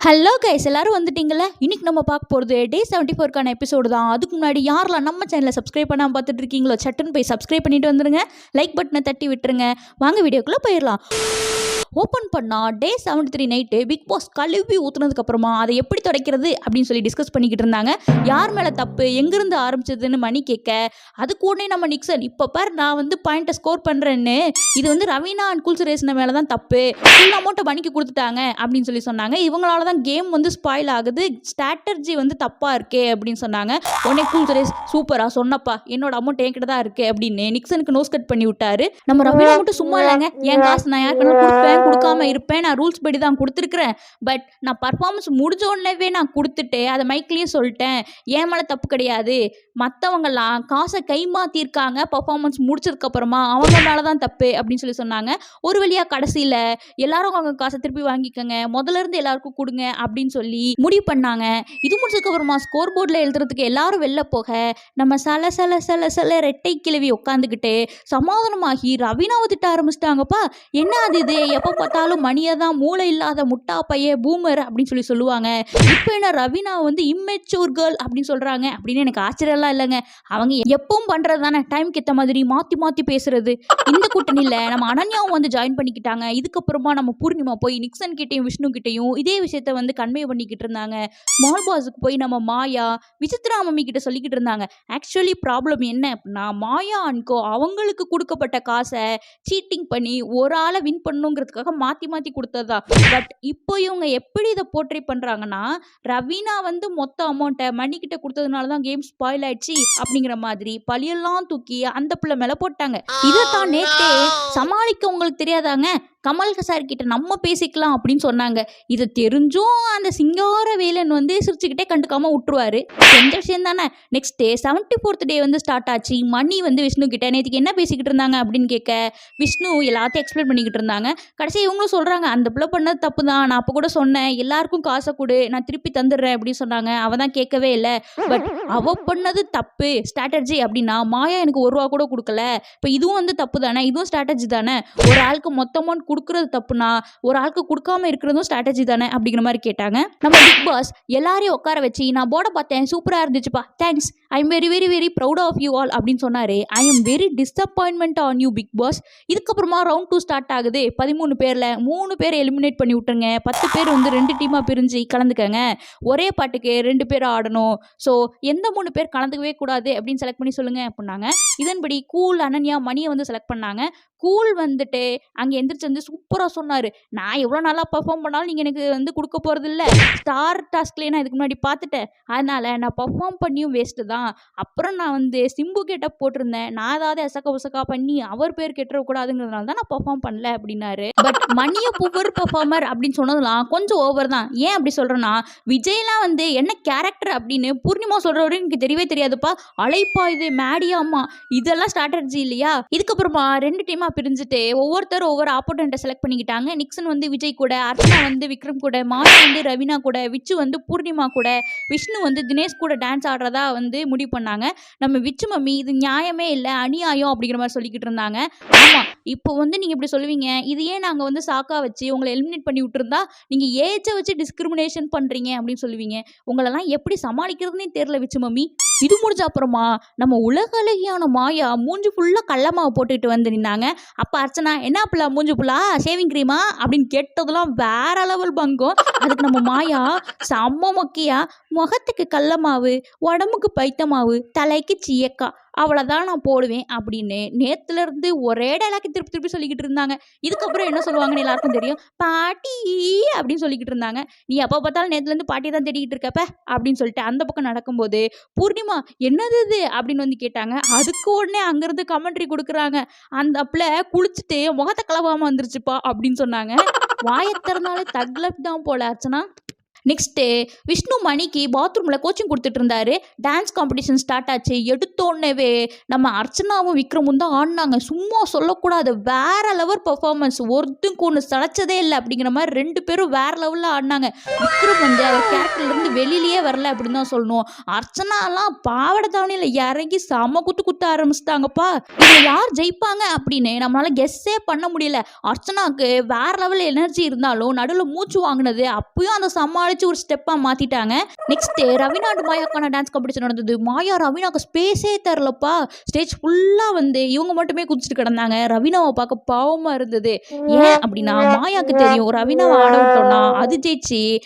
Hello guys, எல்லாரும் வந்துட்டீங்களா? இன்னைக்கு நம்ம பார்க்க போகிறது டே 74க்கான எபிசோடு தான். அதுக்கு முன்னாடி யாரெல்லாம் நம்ம சேனலை சப்ஸ்கிரைப் பண்ணாமல் பார்த்துட்டு இருக்கீங்களோ சட்டுன்னு போய் சப்ஸ்கிரைப் பண்ணிட்டு வந்துருங்க. லைக் பட்டனை தட்டி விட்டுருங்க. வாங்க வீடியோக்குள்ளே போயிடலாம். ஓப்பன் பண்ணால் டே 73 நைட்டு பிக் பாஸ் கழுவி ஊற்றுனதுக்கப்புறமா அதை எப்படி துடைக்கிறது அப்படின்னு சொல்லி டிஸ்கஸ் பண்ணிக்கிட்டு இருந்தாங்க. யார் மேலே தப்பு, எங்கேருந்து ஆரம்பிச்சதுன்னு மணி கேட்க, அதுக்கு உடனே நம்ம நிக்சன் இப்போ பார் நான் வந்து பாயிண்ட்டை ஸ்கோர் பண்ணுறேன்னு, இது வந்து ரவீனா அண்ட் குல்சுரேஷன் மேலே தான் தப்பு, ஃபுல் அமௌண்ட்டை மணிக்கு கொடுத்துட்டாங்க அப்படின்னு சொல்லி சொன்னாங்க. இவங்களால தான் கேம் வந்து ஸ்பாயில் ஆகுது, ஸ்ட்ராட்டர்ஜி வந்து தப்பாக இருக்கே அப்படின்னு சொன்னாங்க. உடனே குல்சுரேஷ் சூப்பராக சொன்னப்பா, என்னோட அமௌண்ட் என்கிட்ட தான் இருக்குது அப்படின்னு நிக்சனுக்கு நோஸ் கட் பண்ணி விட்டாரு. நம்ம ரவீனா மட்டும் சும்மா இல்லைங்க, என் காசு நான் யாருக்கு கொடுப்பேன் கொடுக்காம இருப்பேன், நான் ரூல்ஸ் படி தான் கொடுத்துருக்குறேன், பட் நான் பர்ஃபார்மன்ஸ் முடிஞ்ச உடனே நான் கொடுத்துட்டு அதை மைக்லேயும் சொல்லிட்டேன், ஏன் மேலே தப்பு கிடையாது, மற்றவங்கெல்லாம் காசை கைமாற்றிருக்காங்க பர்ஃபார்மன்ஸ் முடிச்சதுக்கப்புறமா, அவங்க மேலே தான் தப்பு அப்படின்னு சொல்லி சொன்னாங்க. ஒரு வழியாக கடைசியில் எல்லாரும் அவங்க காசை திருப்பி வாங்கிக்கோங்க, முதல்ல இருந்து எல்லாருக்கும் கொடுங்க அப்படின்னு சொல்லி முடிவு பண்ணாங்க. இது முடிச்சதுக்கப்புறமா ஸ்கோர் போர்டில் எழுதுறதுக்கு எல்லாரும் வெளில போக, நம்ம சல ரெட்டை கிழவி உட்காந்துக்கிட்டு சமாதானமாகி ரவீனாவை திட்ட ஆரம்பிச்சிட்டாங்கப்பா. என்ன அது இது, எப்போ பார்த்தாலும் மணியை தான் மூளை இல்லாத முட்டா பைய பூமர் அப்படின்னு சொல்லி சொல்லுவாங்க, இப்போ என்ன ரவீனா வந்து இம்மெச்சூர் கேர்ள் அப்படின்னு சொல்கிறாங்க அப்படின்னு எனக்கு ஆச்சரியம்லாம் இல்லைங்க. அவங்க எப்பவும் பண்ணுறது தானே, டைம்க்கு ஏற்ற மாதிரி மாற்றி மாற்றி பேசுறது. இந்த கூட்டணியில் நம்ம அனன்யாவும் வந்து ஜாயின் பண்ணிக்கிட்டாங்க. இதுக்கப்புறமா நம்ம பூர்ணிமா போய் நிக்சன் கிட்டையும் விஷ்ணு கிட்டையும் இதே விஷயத்த வந்து கன்வே பண்ணிக்கிட்டு இருந்தாங்க. ஸ்மால் பாஸுக்கு போய் நம்ம மாயா விசித்ரா மம்மி கிட்ட சொல்லிக்கிட்டு இருந்தாங்க. ஆக்சுவலி ப்ராப்ளம் என்ன அப்படின்னா, மாயா அன்கோ அவங்களுக்கு கொடுக்கப்பட்ட காசை சீட்டிங் பண்ணி ஒரு ஆளை வின் பண்ணுங்கிறதுக்காக மாற்றி மாற்றி கொடுத்ததா. பட் இப்போ இவங்க எப்படி இதை போர்ட்ரே பண்ணுறாங்கன்னா, ரவீனா வந்து மொத்த அமௌண்ட்டை மணிக்கிட்ட கொடுத்ததுனால தான் கேம் ஸ்பாயில் ஆயிடுச்சு அப்படிங்கிற மாதிரி பழியெல்லாம் தூக்கி அந்த பிள்ளை மேலே போட்டாங்க. இதை தான் நேற்றே சமாளிக்க உங்களுக்கு தெரியாதாங்க, கமல் சார் கிட்ட நம்ம பேசிக்கலாம் அப்படின்னு சொன்னாங்க. இதை தெரிஞ்சும் அந்த சிங்கார வேலன் வந்து சிரிச்சுக்கிட்டே கண்டுக்காம விட்டுருவாரு. எந்த விஷயம் தானே. நெக்ஸ்ட் டே 74th டே வந்து ஸ்டார்ட் ஆச்சு. மணி வந்து விஷ்ணு கிட்ட நேற்றுக்கு என்ன பேசிக்கிட்டு இருந்தாங்க அப்படின்னு கேட்க, விஷ்ணு எல்லாத்தையும் எக்ஸ்பிளைன் பண்ணிக்கிட்டு இருந்தாங்க. கடைசி இவங்களும் சொல்கிறாங்க, அந்த பிள்ளை பண்ணது தப்பு தான், நான் அப்போ கூட சொன்னேன் எல்லாருக்கும் காசை கொடு நான் திருப்பி தந்துடுறேன் அப்படின்னு சொன்னாங்க. அவள் தான் கேட்கவே இல்லை. பட் அவள் பண்ணது தப்பு ஸ்ட்ராட்டர்ஜி அப்படின்னா, மாயா எனக்கு ஒரு ரூபா கூட கொடுக்கல, இப்போ இதுவும் வந்து தப்பு தானே, இதுவும் ஸ்ட்ராட்டர்ஜி தானே, ஒரு ஆளுக்கு மொத்த அமௌண்ட் கொடுக்குறது தப்புனா ஒரு ஆளுக்கு கொடுக்காம இருக்கிறதும் ஸ்ட்ராட்டஜி தானே அப்படிங்கிற மாதிரி கேட்டாங்க. நம்ம பிக் பாஸ் எல்லாரையும் உட்கார வச்சு, நான் போர்டை பார்த்தேன் சூப்பராக இருந்துச்சுப்பா, thanks, I'm very very very proud of you all அப்படின்னு சொன்னாரு. I'm very disappointment on you big boss. இதுக்கப்புறமா ரவுண்ட் 2 ஸ்டார்ட் ஆகுது. 13 பேரில் 3 பேர் எலிமினேட் பண்ணி விட்டுருங்க, 10 பேர் வந்து 2 டீமாக பிரிஞ்சு கலந்துக்கங்க, ஒரே பாட்டுக்கு 2 பேர் ஆடணும், ஸோ எந்த 3 பேர் கலந்துக்கவே கூடாது அப்படின்னு செலக்ட் பண்ணி சொல்லுங்க அப்படின்னாங்க. இதன்படி கூல் அனன்யா மணியை வந்து செலக்ட் பண்ணாங்க. கூல் வந்துட்டு அங்கே எந்திரிச்சு வந்து சூப்பராக சொன்னார், நான் எவ்வளோ நல்லா பர்ஃபார்ம் பண்ணாலும் நீங்கள் எனக்கு வந்து கொடுக்க போகிறது இல்லை, ஸ்டார் டாஸ்க்லேயே நான் இதுக்கு முன்னாடி பார்த்துட்டேன், அதனால் நான் பர்ஃபார்ம் பண்ணியும் வேஸ்ட்டு தான், அப்புறம் நான் வந்து சிம்பு கேட்ட போட்டிருந்தேன், நான் ஏதாவது எசக்க உசக்கா பண்ணி அவர் பேர் கெட்டுறக்கூடாதுங்கிறதுனால தான் நான் பர்ஃபார்ம் பண்ணல அப்படின்னாரு. பட் மணியை புவர் பர்ஃபார்மர் அப்படின்னு சொன்னதெல்லாம் கொஞ்சம் ஓவர் தான். ஏன் அப்படி சொல்கிறேன்னா, விஜய்லாம் வந்து என்ன கேரக்டர் அப்படின்னு பூர்ணிமா சொல்கிற வரைக்கும் எனக்கு தெரியவே தெரியாதுப்பா, அழைப்பா இது மேடியாமா, இதெல்லாம் ஸ்ட்ராட்டர்ஜி இல்லையா. இதுக்கப்புறமா 2 டீமாக பிரிஞ்சுட்டு ஒவ்வொருத்தரும் ஒவ்வொரு ஆப்போனண்ட்டை செலக்ட் பண்ணிக்கிட்டாங்க. நிக்சன் வந்து விஜய் கூட, அர்ச்சனா வந்து விக்ரம் கூட, மாயா வந்து ரவீனா கூட, விச்சு வந்து பூர்ணிமா கூட, விஷ்ணு வந்து தினேஷ் கூட டான்ஸ் ஆடுறதா வந்து முடிவு பண்ணாங்க. நம்ம விச்சு மம்மி இது நியாயமே இல்லை, அநியாயம் அப்படிங்கிற மாதிரி சொல்லிக்கிட்டு இருந்தாங்க. ஆமாம், இப்போ வந்து நீங்கள் இப்படி சொல்லுவீங்க, இது ஏன் நாங்கள் வந்து சாக்கா வச்சு உங்களை எலிமினேட் பண்ணி விட்டுருந்தா நீங்கள் ஏஜை வச்சு டிஸ்கிரிமினேஷன் பண்ணுறீங்க அப்படின்னு சொல்லுவீங்க, உங்களெல்லாம் எப்படி சமாளிக்கிறதுனே தெரியல விச்சு மம்மி. இது முடிஞ்ச அப்புறமா நம்ம உலகளவியான மாயா மூஞ்சி ஃபுல்லாக கடலமாவை போட்டுக்கிட்டு வந்து நின்னாங்க. அப்போ அர்ச்சனா என்ன புள்ளா மூஞ்சி புள்ளா ஷேவிங் க்ரீமா அப்படின்னு கேட்டதெல்லாம் வேற லெவல் பங்கும். அதுக்கு நம்ம மாயா செம்ம மொக்கையா, முகத்துக்கு கடலமாவு, உடம்புக்கு பைத்தமாவு, தலைக்கு சீயக்கா, அவ்வளோதான் நான் போடுவேன் அப்படின்னு நேற்றுலேருந்து ஒரே டைலாக் திருப்பி திருப்பி சொல்லிக்கிட்டு இருந்தாங்க. இதுக்கப்புறம் என்ன சொல்லுவாங்கன்னு எல்லாருக்கும் தெரியும், பாட்டி அப்படின்னு சொல்லிக்கிட்டு இருந்தாங்க. நீ எப்போ பார்த்தாலும் நேற்றுலேருந்து பாட்டி தான் தேடிக்கிட்டு இருக்கப்ப அப்படின்னு சொல்லிட்டு அந்த பக்கம் நடக்கும்போது பூர்ணிமா என்னது இது அப்படின்னு வந்து கேட்டாங்க. அதுக்கு உடனே அங்கேருந்து கமெண்ட்ரி கொடுக்குறாங்க, அந்த பிள்ளை குளிச்சுட்டு முகத்தை கலவாமல் வந்துருச்சுப்பா அப்படின்னு சொன்னாங்க. வாயை திறந்தாலே தக்லப் தான் போல அர்ச்சனா. நெக்ஸ்ட்டு விஷ்ணு மணிக்கு பாத்ரூமில் கோச்சிங் கொடுத்துட்டு இருந்தாரு. டான்ஸ் காம்படிஷன் ஸ்டார்ட் ஆச்சு. எடுத்தோடனேவே நம்ம அர்ச்சனாவும் விக்ரமும் தான் ஆடினாங்க. சும்மா சொல்லக்கூடாது, வேற லெவல் பர்ஃபார்மன்ஸ், ஒருத்தருக்கு ஒன்று சளைச்சதே இல்லை அப்படிங்கிற மாதிரி 2 பேரும் வேற லெவலில் ஆடினாங்க. விக்ரம் வந்து அவர் கேரக்டர்லேருந்து வெளியிலேயே வரல அப்படின்னு தான் சொல்லணும். அர்ச்சனாலாம் பாவடை தாவணியில் இறங்கி செம குத்த ஆரம்பிச்சிட்டாங்கப்பா. இதில் யார் ஜெயிப்பாங்க அப்படின்னு நம்மளால கெஸ்ஸே பண்ண முடியல. அர்ச்சனாவுக்கு வேற லெவல் எனர்ஜி இருந்தாலும் நடுவில் மூச்சு வாங்கினது, அப்பயும் அந்த சமாளி வச்சு ஒரு ஸ்டெப்பாக மாற்றிட்டாங்க. நெக்ஸ்ட்டு ரவீனா அண்ட் மாயாக்கான டான்ஸ் காம்படிஷன் நடந்தது. மாயா ரவீனாவுக்கு ஸ்பேஸே தரலப்பா. ஸ்டேஜ் ஃபுல்லாக வந்து இவங்க மட்டுமே குதிச்சுட்டு கிடந்தாங்க. ரவீனாவை பார்க்க பாவமாக இருந்தது. ஏன் அப்படின்னா மாயாவுக்கு தெரியும் ரவீனாவை ஆட விட்டோம்னா அது ஜெயிச்சு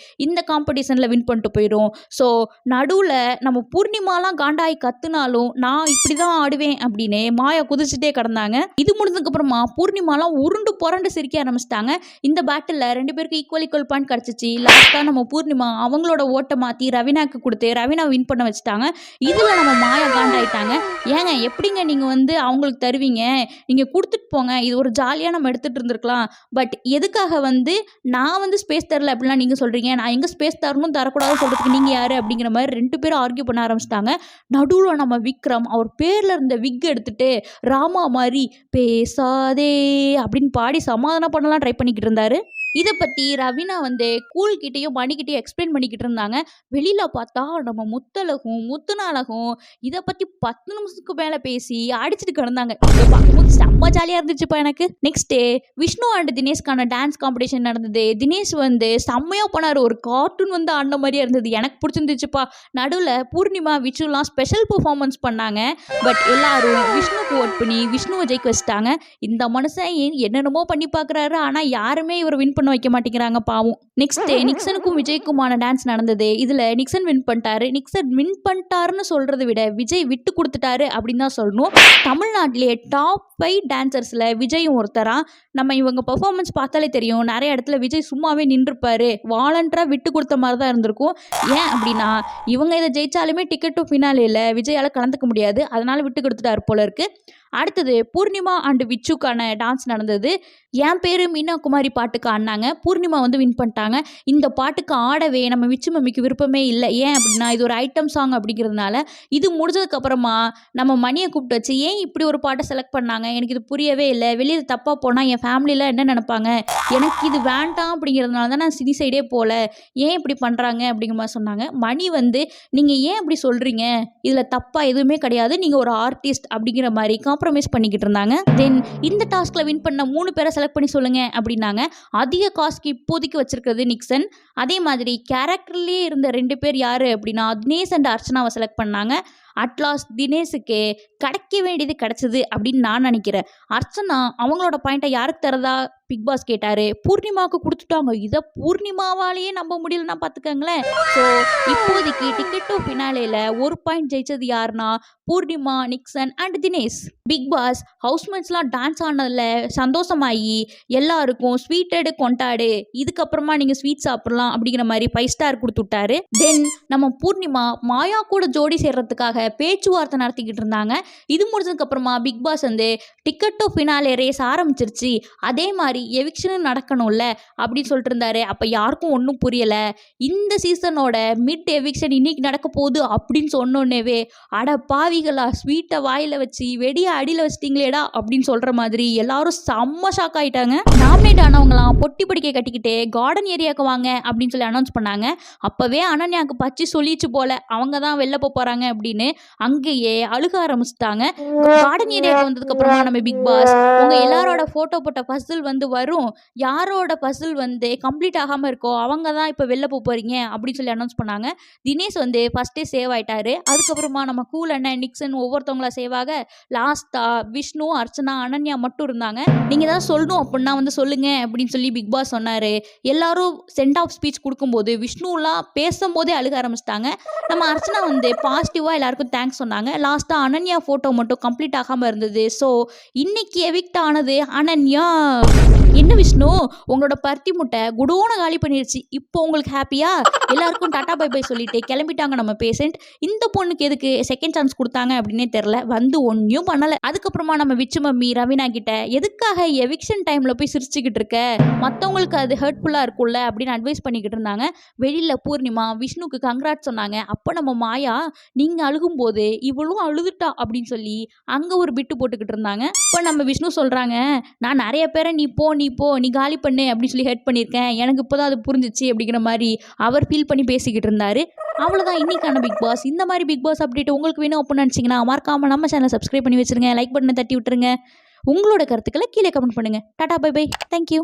இந்த காம்படிஷனில் வின் பண்ணிட்டு போயிடும். ஸோ நடுவில் நம்ம பூர்ணிமாலாம் காண்டாய் கத்துனாலும் நான் இப்படி தான் ஆடுவேன் அப்படின்னு மாயா குதிச்சுட்டே கிடந்தாங்க. இது முடிஞ்சதுக்கப்புறமா பூர்ணிமாலாம் உருண்டு புரண்டு சிரிக்க ஆரம்பிச்சிட்டாங்க. இந்த பேட்டில் 2 பேருக்கு ஈக்குவல் பாயிண்ட் கிடச்சிச்சு. லாஸ்ட்டாக நம்ம பூர்ணிமா அவங்களோட ஓட்டை மாற்றி ரவீனாக்கு கொடுத்து ரவீனா வின் பண்ண வச்சுட்டாங்க. இதில் நம்ம மாயா காண்டாயிட்டாங்க. ஏங்க எப்படிங்க நீங்கள் வந்து அவங்களுக்கு தருவீங்க, நீங்கள் கொடுத்துட்டு போங்க, இது ஒரு ஜாலியாக நம்ம எடுத்துகிட்டு இருந்திருக்கலாம். பட் எதுக்காக வந்து நான் வந்து ஸ்பேஸ் தரல அப்படிலாம் நீங்கள் சொல்கிறீங்க, நான் எங்கே ஸ்பேஸ் தரணும் தரக்கூடாதுன்னு சொல்கிறதுக்கு நீங்கள் யார் அப்படிங்கிற மாதிரி 2 பேரும் ஆர்கியூ பண்ண ஆரம்பிச்சிட்டாங்க. நடுவில் நம்ம விக்ரம் அவர் பேரில் இருந்த விக் எடுத்துட்டு ராமா மாதிரி பேசாதே அப்படின்னு பாடி சமாதானம் பண்ணலாம் ட்ரை பண்ணிக்கிட்டு இருந்தாரு. இதை பற்றி ரவீனா வந்து கூல்கிட்டையும் மணிக்கிட்டையும் எக்ஸ்பிளைன் பண்ணிக்கிட்டு இருந்தாங்க. வெளியில் பார்த்தா நம்ம முத்தழகும் முத்துநாளகும் இதை பற்றி 10 நிமிஷத்துக்கு மேலே பேசி அடிச்சுட்டு கிடந்தாங்க. இதை பார்க்கும்போது செம்ம ஜாலியாக இருந்துச்சுப்பா எனக்கு. நெக்ஸ்ட்டு விஷ்ணு அண்ட் தினேஷ்கான டான்ஸ் காம்படிஷன் நடந்தது. தினேஷ் வந்து செம்மையாக பண்ணார். ஒரு கார்ட்டூன் வந்து ஆடின மாதிரியே இருந்தது. எனக்கு பிடிச்சிருந்துச்சுப்பா. நடுவில் பூர்ணிமா விஷ்ணுலாம் ஸ்பெஷல் பெர்ஃபார்மன்ஸ் பண்ணாங்க. பட் எல்லாரும் விஷ்ணுக்கு ஓட் பண்ணி விஷ்ணுவை ஜெயிக்க வச்சுட்டாங்க. இந்த மனுஷன் என்னென்னமோ பண்ணி பார்க்குறாரு, ஆனால் யாருமே இவர் வின் பண்ண வைக்க மாட்டேங்கிறாங்க பாவம். நெக்ஸ்ட் நிக்சனுக்கும் விஜய்க்குமான டான்ஸ் நடந்தது. இதில் நிக்சன் வின் பண்ணிட்டாரு. நிக்சன் வின் பண்ணிட்டாருன்னு சொல்கிறத விட விஜய் விட்டு கொடுத்துட்டாரு அப்படின்னு தான் சொல்லணும். தமிழ்நாட்டிலேயே டாப் 5 டான்சர்ஸில் விஜயும் ஒருத்தரா. நம்ம இவங்க பெர்ஃபார்மன்ஸ் பார்த்தாலே தெரியும் நிறைய இடத்துல விஜய் சும்மாவே நின்றுப்பாரு, வாலண்டராக விட்டு கொடுத்த மாதிரி தான் இருந்திருக்கும். ஏன் அப்படின்னா இவங்க இதை ஜெயிச்சாலுமே டிக்கெட் டு ஃபினாலேயில் விஜயால் கலந்துக்க முடியாது, அதனால் விட்டு கொடுத்துட்டாரு போல இருக்கு. அடுத்தது பூர்ணிமா அண்ட் விச்சுக்கான டான்ஸ் நடந்தது. என் பேர் மீனா குமாரி பாட்டுக்கு ஆடினாங்க. பூர்ணிமா வந்து வின் பண்ணிட்டாங்க. இந்த பாட்டுக்கு ஆடவே நம்ம விச்சு மம்மிக்கு விருப்பமே இல்லை. ஏன் அப்படின்னா இது ஒரு ஐட்டம் சாங் அப்படிங்கிறதுனால. இது முடிஞ்சதுக்கப்புறமா நம்ம மணியை கூப்பிட்டு வச்சு ஏன் இப்படி ஒரு பாட்டை செலக்ட் பண்ணாங்க, எனக்கு இது புரியவே இல்லை, வெளியில் தப்பாக போனால் என் ஃபேமிலியில் என்ன நினைப்பாங்க, எனக்கு இது வேண்டாம் அப்படிங்கிறதுனால தான் நான் சினி சைடே போகல, ஏன் இப்படி பண்ணுறாங்க அப்படிங்கிற மாதிரி சொன்னாங்க. மணி வந்து நீங்கள் ஏன் இப்படி சொல்கிறீங்க, இதில் தப்பாக எதுவுமே கிடையாது, நீங்கள் ஒரு ஆர்டிஸ்ட் அப்படிங்கிற மாதிரி காம்ப்ரமைஸ் பண்ணிக்கிட்டு இருந்தாங்க. தென் இந்த டாஸ்கில் வின் பண்ண 3 பேரை செலக்ட் பண்ணி சொல்லுங்க அப்படின்னாங்க. அதிக காஸ்ட்க்கு இப்போதைக்கு வச்சிருக்கிறது நிக்சன். அதே மாதிரி கேரக்டர்லேயே இருந்த 2 பேர் யார் அப்படின்னா தினேஷ் அண்ட் அர்ச்சனாவை செலக்ட் பண்ணாங்க. அட்லாஸ்ட் தினேஷுக்கு கிடைக்க வேண்டியது கிடைச்சது அப்படின்னு நான் நினைக்கிறேன். அர்ச்சனா அவங்களோட பாயிண்ட்டை யாருக்கு தரதா பிக் பாஸ் கேட்டார். பூர்ணிமாவுக்கு கொடுத்துட்டாங்க. இதை பூர்ணிமாவாலேயே நம்ப முடியலன்னா பார்த்துக்கங்களேன். ஸோ இப்போதைக்கு டிக்கெட் டு ஃபினாலேயில் 1 பாயிண்ட் ஜெயிச்சது யாருன்னா Poornima, Nixen and Dinesh. Big boss ஹவுஸ்மேட்ஸ்லாம் டான்ஸ் ஆனதில் சந்தோஷமாகி எல்லாருக்கும் ஸ்வீட்டடு கொண்டாடு, இதுக்கப்புறமா நீங்கள் ஸ்வீட் சாப்பிட்லாம் அப்படிங்கிற மாதிரி 5 ஸ்டார் கொடுத்து விட்டாரு. தென் நம்ம பூர்ணிமா மாயா கூட ஜோடி சேர்றதுக்காக பேச்சுவார்த்தை நடத்திக்கிட்டு இருந்தாங்க. இது முடிஞ்சதுக்கப்புறமா பிக் பாஸ் வந்து டிக்கெட் டு ஃபினாலே ரேஸ் ஆரம்பிச்சிருச்சு, அதே மாதிரி எவிக்ஷனும் நடக்கணும்ல அப்படின்னு சொல்லிட்டு இருந்தாரு. அப்போ யாருக்கும் ஒன்றும் புரியலை. இந்த சீசனோட மிட் எவிக்ஷன் இன்னைக்கு நடக்க போகுது அப்படின்னு சொன்னோன்னேவே அட பாவிகளா ஸ்வீட்டை வாயில் வச்சு வெடியை அடியில் வச்சிட்டிங்களேடா அப்படின்னு சொல்கிற மாதிரி எல்லாரும் செம்ம ஷாக் ஆகிட்டாங்க. நாமினேட் ஆனவங்களாம் பொட்டி படிக்க கட்டிக்கிட்டே கார்டன் ஏரியாவுக்கு வாங்க அப்படின்னு சொல்லி அனௌன்ஸ் பண்ணாங்க. அப்போவே அனன்யாவுக்கு பச்சி சொல்லிச்சு போல அவங்க தான் வெளில போகிறாங்க அப்படின்னு அங்கேயே அழுக ஆரம்பிச்சிட்டாங்க. கார்டன் ஏரியாவுக்கு வந்ததுக்கப்புறமா நம்ம பிக் பாஸ் உங்கள் எல்லாரோட ஃபோட்டோ போட்ட பசில் வந்து வரும், யாரோட பசில் வந்து கம்ப்ளீட் ஆகாமல் இருக்கோ அவங்க தான் இப்போ வெளில போகிறீங்க அப்படின்னு சொல்லி அனௌன்ஸ் பண்ணாங்க. தினேஷ் வந்து ஃபஸ்ட்டே சேவ் ஆகிட்டாரு. அதுக்கப்புறமா நம்ம கூல் அண்ணன் நிக்சன் ஒவ்வொருத்தவங்களா சேவ் ஆக லாஸ்ட்டாக விஷ்ணு, அர்ச்சனா, அனன்யா மட்டும் இருந்தாங்க. நீங்கள் தான் சொல்லணும் அப்படின்னா வந்து சொல்லுங்க அப்படின்னு சொல்லி பிக் பாஸ் சொன்னார். எல்லாரும் சென்ட் ஆஃப் ஸ்பீச் கொடுக்கும்போது விஷ்ணுலாம் பேசும்போதே அழுக ஆரம்பிச்சிட்டாங்க. நம்ம அர்ச்சனா வந்து பாசிட்டிவாக எல்லாருக்கும் தேங்க்ஸ் சொன்னாங்க. லாஸ்ட்டாக அனன்யா ஃபோட்டோ மட்டும் கம்ப்ளீட் ஆகாமல் இருந்தது. ஸோ இன்னைக்கு எவிக்ட் ஆனது அனன்யா. என்ன விஷ்ணு உங்களோட பருத்தி முட்டை குடோன காலி பண்ணிருச்சு, இப்போ உங்களுக்கு ஹாப்பியா? எல்லாருக்கும் டாட்டா பை பை சொல்லிட்டு கிளம்பிட்டாங்க நம்ம பேஷண்ட். இந்த பொண்ணுக்கு எதுக்கு செகண்ட் சான்ஸ் கொடுத்தாங்க அப்படின்னே தெரில, வந்து ஒன்றும் பண்ணலை. அதுக்கப்புறமா நம்ம விச்சு மம்மி ரவீனா கிட்ட எதுக்காக எவிக்ஷன் டைமில் போய் சிரிச்சுக்கிட்டு இருக்க, மற்றவங்களுக்கு அது ஹர்ட்ஃபுல்லாக இருக்கும்ல அப்படின்னு அட்வைஸ் பண்ணிக்கிட்டு இருந்தாங்க. வெளியில் பூர்ணிமா விஷ்ணுக்கு கங்க்ராட் சொன்னாங்க. அப்போ நம்ம மாயா நீங்கள் அழுகும்போது இவளும் அழுதுட்டா அப்படின்னு சொல்லி அங்கே ஒரு பிட்டு போட்டுக்கிட்டு இருந்தாங்க. இப்போ நம்ம விஷ்ணு சொல்கிறாங்க, நான் நிறைய பேரை நீ போ நீ காலி பண்ணு அப்படின்னு சொல்லி ஹெட் பண்ணியிருக்கேன், எனக்கு இப்போ தான் அது புரிஞ்சிச்சு அப்படிங்கிற மாதிரி அவர் ஃபீல் பண்ணி பேசிக்கிட்டு இருந்தார். அவ்வளோதான் இன்னைக்கான பிக் பாஸ். இந்த மாதிரி பிக் பாஸ் அப்டேட் உங்களுக்கு வேணும் அப்படின்னு நினச்சிங்கன்னா மறக்காமல் நம்ம சேனலை சப்ஸ்கிரைப் பண்ணி வச்சுருங்க, லைக் பட்டனை தட்டி விட்டுருங்க, உங்களோட கருத்துக்களை கீழே கமெண்ட் பண்ணுங்கள். Tata bye bye, thank you.